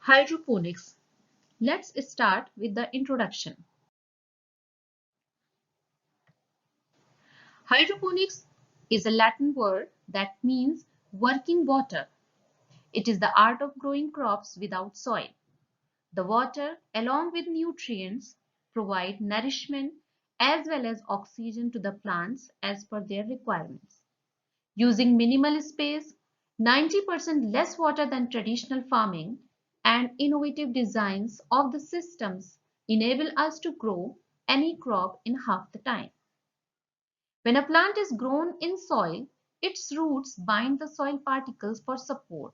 Hydroponics. Let's start with the introduction. Hydroponics is a Latin word that means working water. It is the art of growing crops without soil. The water, along with nutrients, provide nourishment as well as oxygen to the plants as per their requirements. Using minimal space, 90% less water than traditional farming, and innovative designs of the systems enable us to grow any crop in half the time. When a plant is grown in soil, its roots bind the soil particles for support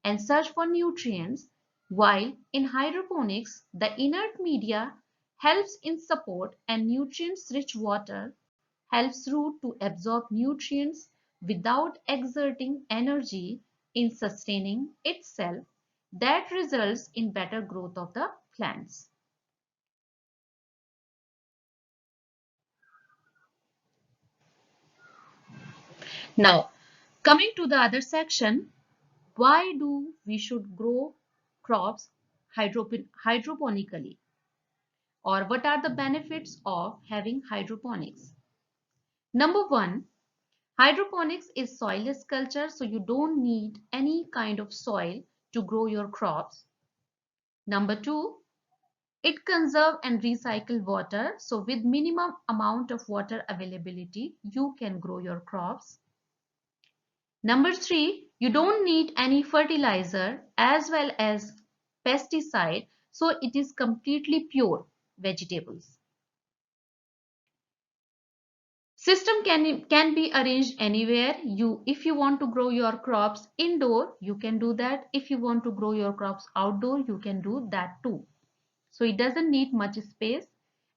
and search for nutrients, while in hydroponics, the inert media helps in support and nutrients-rich water helps root to absorb nutrients without exerting energy in sustaining itself. That results in better growth of the plants. Now, coming to the other section, why do we should grow crops hydroponically, or what are the benefits of having hydroponics? Number one, hydroponics is soilless culture, so you don't need any kind of soil to grow your crops. Number two, it conserve and recycle water, so with minimum amount of water availability, you can grow your crops. Number three, you don't need any fertilizer as well as pesticide, so it is completely pure vegetables. System can be arranged anywhere. If you want to grow your crops indoor, you can do that. If you want to grow your crops outdoor, you can do that too. So it doesn't need much space,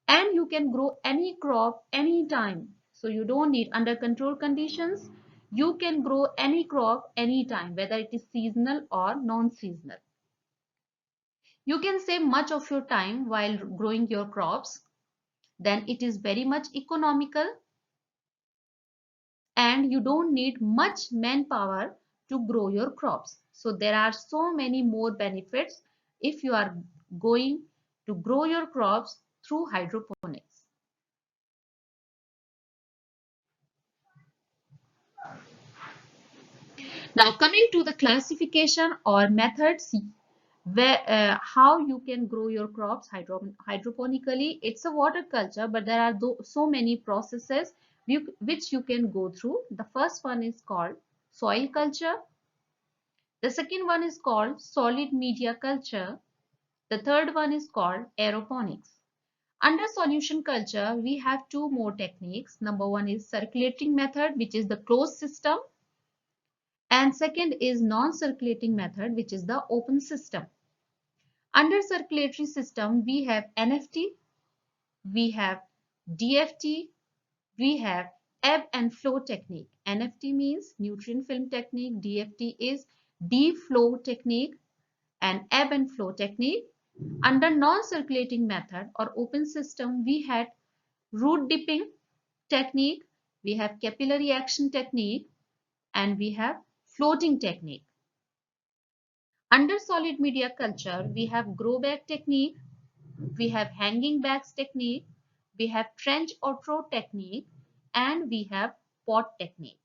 and you can grow any crop anytime. So you don't need under control conditions. You can grow any crop anytime, whether it is seasonal or non-seasonal. You can save much of your time while growing your crops. Then it is very much economical, and you don't need much manpower to grow your crops. So there are so many more benefits if you are going to grow your crops through hydroponics. Now coming to the classification or methods where how you can grow your crops hydroponically. It's a water culture, but there are so many processes which you can go through. The first one is called soil culture. The second one is called solid media culture. The third one is called aeroponics. Under solution culture, we have two more techniques. Number one is circulating method, which is the closed system. And second is non-circulating method, which is the open system. Under circulatory system, we have NFT, we have DFT, we have ebb and flow technique. NFT means nutrient film technique, DFT is deep flow technique, and ebb and flow technique. Under non-circulating method or open system, we had root dipping technique, we have capillary action technique, and we have floating technique. Under solid media culture, we have grow bag technique, we have hanging bags technique, we have trench or throw technique, and we have pot technique.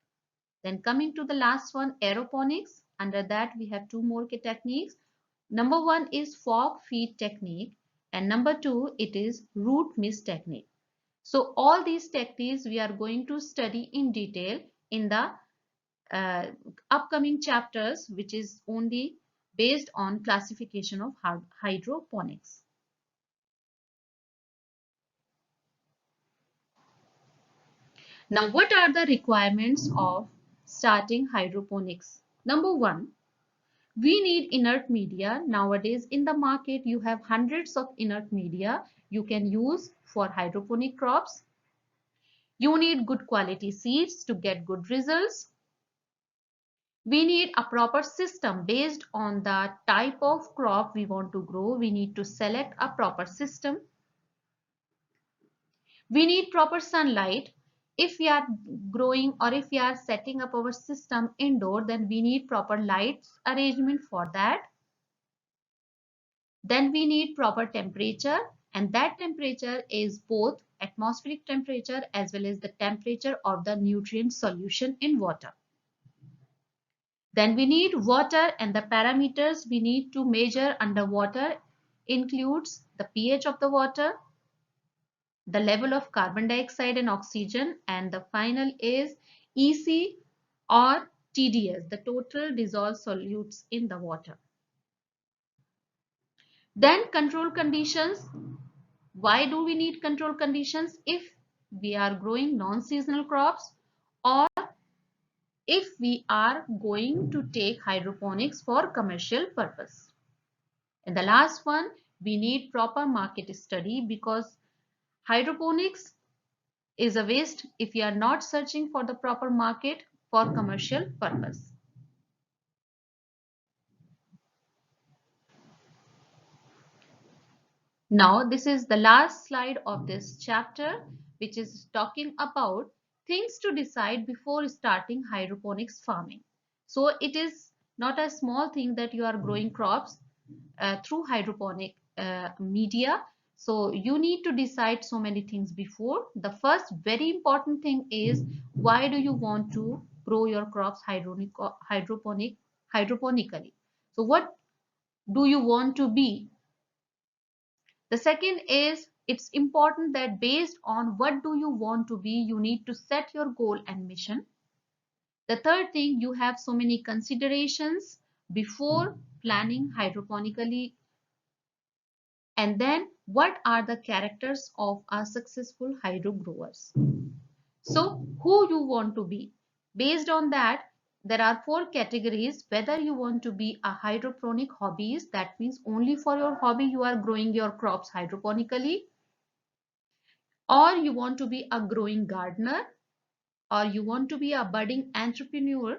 Then coming to the last one, aeroponics. Under that, we have two more techniques. Number one is fog feed technique, and number two, it is root mist technique. So all these techniques we are going to study in detail in the upcoming chapters, which is only based on classification of hydroponics. Now, what are the requirements of starting hydroponics? Number one, we need inert media. Nowadays in the market, you have hundreds of inert media you can use for hydroponic crops. You need good quality seeds to get good results. We need a proper system based on the type of crop we want to grow. We need to select a proper system. We need proper sunlight. If we are growing or if we are setting up our system indoor, then we need proper lights arrangement for that. Then we need proper temperature, and that temperature is both atmospheric temperature as well as the temperature of the nutrient solution in water. Then we need water, and the parameters we need to measure underwater includes the pH of the water, the level of carbon dioxide and oxygen, and the final is EC or TDS, the total dissolved solutes in the water. Then control conditions. Why do we need control conditions? If we are growing non-seasonal crops, or if we are going to take hydroponics for commercial purpose. And the last one, we need proper market study, because hydroponics is a waste if you are not searching for the proper market for commercial purpose. Now, this is the last slide of this chapter, which is talking about things to decide before starting hydroponics farming. So it is not a small thing that you are growing crops through hydroponic media. So you need to decide so many things before. The first very important thing is, why do you want to grow your crops hydroponically? So what do you want to be? The second is, it's important that based on what do you want to be, you need to set your goal and mission. The third thing, you have so many considerations before planning hydroponically. And then what are the characters of our successful hydro growers? So who you want to be? Based on that, there are four categories. Whether you want to be a hydroponic hobbyist, that means only for your hobby you are growing your crops hydroponically, or you want to be a growing gardener, or you want to be a budding entrepreneur,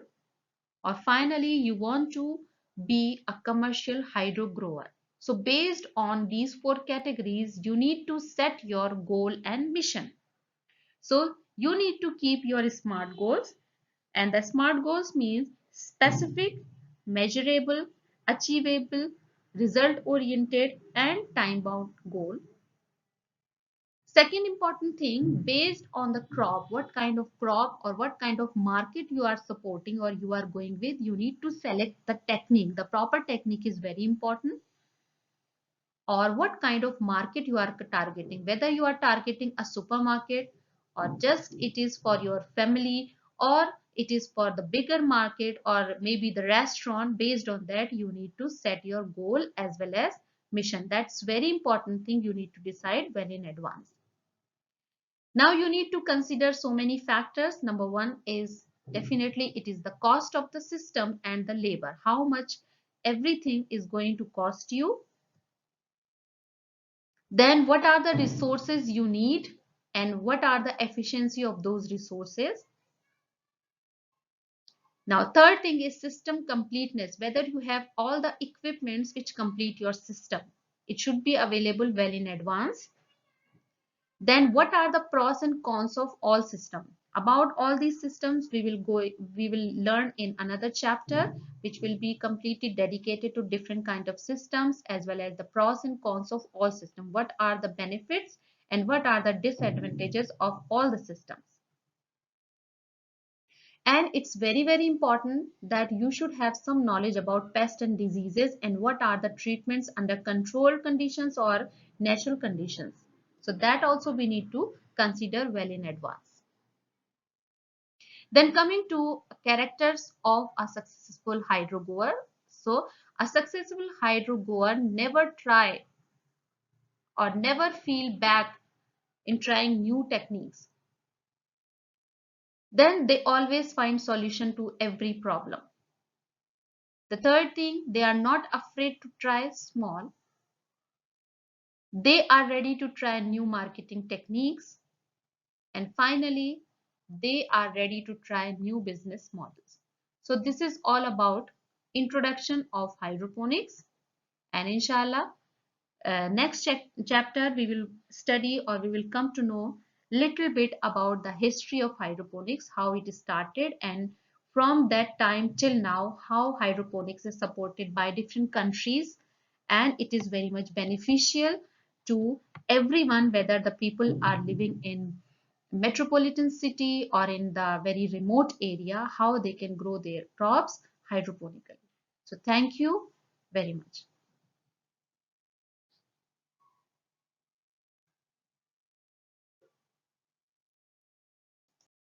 or finally you want to be a commercial hydro grower. So based on these four categories, you need to set your goal and mission. So you need to keep your SMART goals, and the SMART goals means specific, measurable, achievable, result oriented and time bound goal. Second important thing, based on the crop, what kind of crop or what kind of market you are supporting or you are going with, you need to select the technique. The proper technique is very important. Or what kind of market you are targeting, whether you are targeting a supermarket, or just it is for your family, or it is for the bigger market, or maybe the restaurant. Based on that, you need to set your goal as well as mission. That's very important thing you need to decide well in advance. Now you need to consider so many factors. Number one is definitely it is the cost of the system and the labor. How much everything is going to cost you. Then what are the resources you need and what are the efficiency of those resources. Now third thing is system completeness. Whether you have all the equipments which complete your system. It should be available well in advance. Then what are the pros and cons of all systems? About all these systems we will learn in another chapter, which will be completely dedicated to different kind of systems as well as the pros and cons of all systems. What are the benefits and what are the disadvantages of all the systems? And it's very important that you should have some knowledge about pests and diseases and what are the treatments under controlled conditions or natural conditions. So that also we need to consider well in advance. Then coming to characters of a successful hydro grower. So a successful hydro grower never try or never feel back in trying new techniques. Then they always find solution to every problem. The third thing, they are not afraid to try small. They are ready to try new marketing techniques. And finally, they are ready to try new business models. So this is all about introduction of hydroponics. And inshallah, next chapter we will study or we will come to know little bit about the history of hydroponics, how it started, and from that time till now how hydroponics is supported by different countries and it is very much beneficial to everyone, whether the people are living in metropolitan city or in the very remote area, how they can grow their crops hydroponically. So thank you very much.